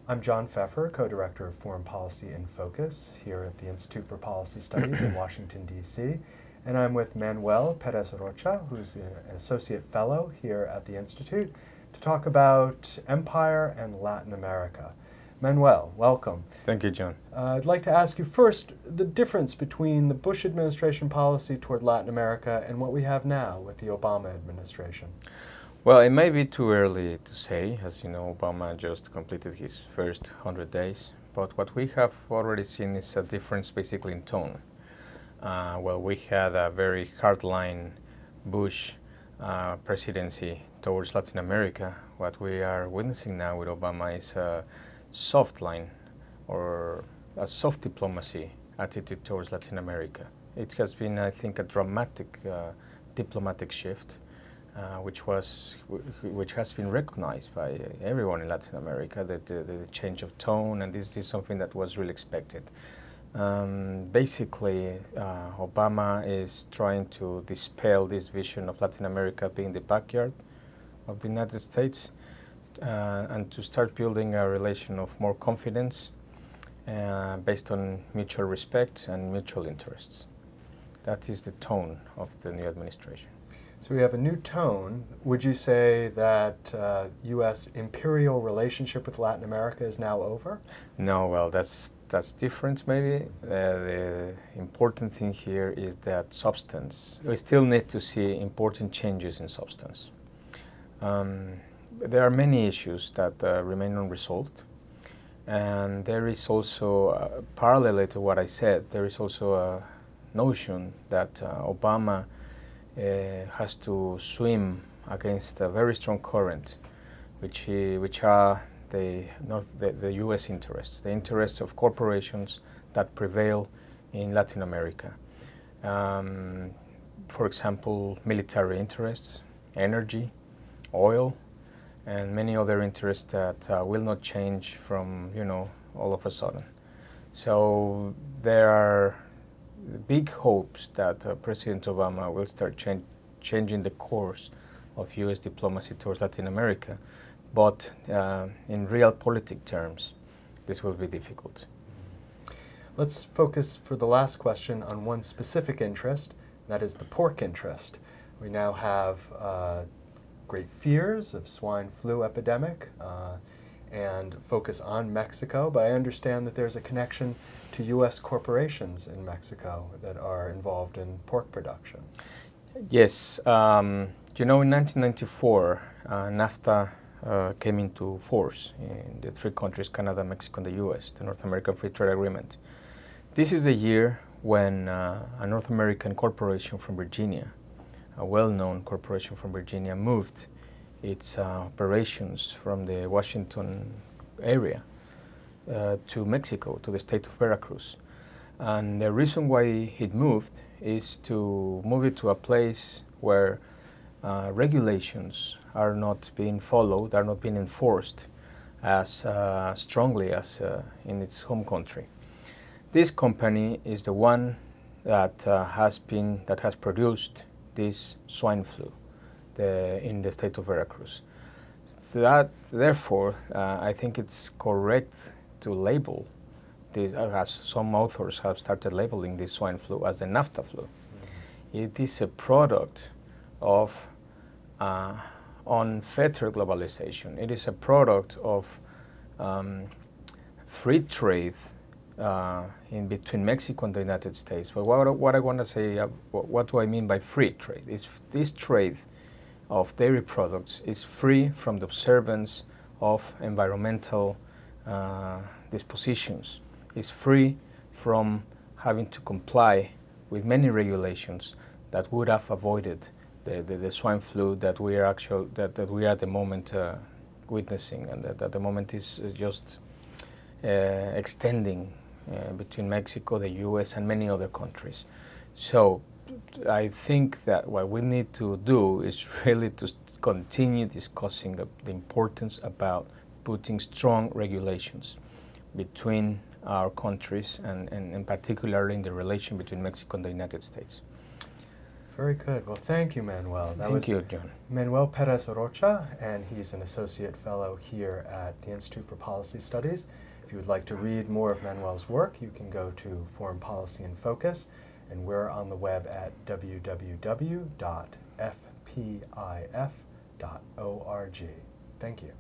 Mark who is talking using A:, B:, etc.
A: I'm John Feffer, co-director of Foreign Policy in Focus here at the Institute for Policy Studies in Washington, D.C. And I'm with Manuel Pérez-Rocha, who's an associate fellow here at the Institute, to talk about empire and Latin America. Manuel, welcome.
B: Thank you, John.
A: I'd like to ask you first the difference between the Bush administration policy toward Latin America and what we have now with the Obama administration.
B: Well, it may be too early to say. As you know, Obama just completed his first 100 days. But what we have already seen is a difference basically in tone. Well, we had a very hardline Bush presidency towards Latin America. What we are witnessing now with Obama is a soft line or a soft diplomacy attitude towards Latin America. It has been, I think, a dramatic diplomatic shift. Which has been recognized by everyone in Latin America, that the change of tone, and this is something that was really expected. Basically, Obama is trying to dispel this vision of Latin America being the backyard of the United States and to start building a relation of more confidence based on mutual respect and mutual interests. That is the tone of the new administration.
A: So we have a new tone. Would you say that U.S. imperial relationship with Latin America is now over?
B: No, well, that's different maybe. The important thing here is that substance. We still need to see important changes in substance. There are many issues that remain unresolved. And there is also, parallel to what I said, there is also a notion that Obama has to swim against a very strong current, which are the U.S. interests, the interests of corporations that prevail in Latin America. For example, military interests, energy, oil, and many other interests that will not change from, all of a sudden. So there are big hopes that President Obama will start changing the course of U.S. diplomacy towards Latin America, but in realpolitik terms, this will be difficult.
A: Let's focus for the last question on one specific interest, that is the pork interest. We now have great fears of swine flu epidemic and focus on Mexico, but I understand that there's a connection to U.S. corporations in Mexico that are involved in pork production.
B: Yes, in 1994, NAFTA came into force in the three countries, Canada, Mexico, and the U.S., the North American Free Trade Agreement. This is the year when a North American corporation from Virginia, a well-known corporation from Virginia, moved its operations from the Washington area to Mexico, to the state of Veracruz. And the reason why it moved is to move it to a place where regulations are not being followed, are not being enforced as strongly as in its home country. This company is the one that has produced this swine flu in the state of Veracruz. Therefore, I think it's correct to label this, as some authors have started labeling this swine flu as the NAFTA flu. It is a product of unfettered globalization. It is a product of free trade in between Mexico and the United States. But what I want to say, what do I mean by free trade? This trade of dairy products is free from the observance of environmental dispositions. It's free from having to comply with many regulations that would have avoided the swine flu that we are at the moment witnessing, and that at the moment is just extending between Mexico, the U.S., and many other countries. So I think that what we need to do is really to continue discussing the importance about putting strong regulations between our countries and particularly in the relation between Mexico and the United States.
A: Very good. Well, thank you, Manuel.
B: Thank you, John.
A: Manuel Pérez-Rocha, and he's an associate fellow here at the Institute for Policy Studies. If you would like to read more of Manuel's work, you can go to Foreign Policy in Focus, and we're on the web at www.fpif.org. Thank you.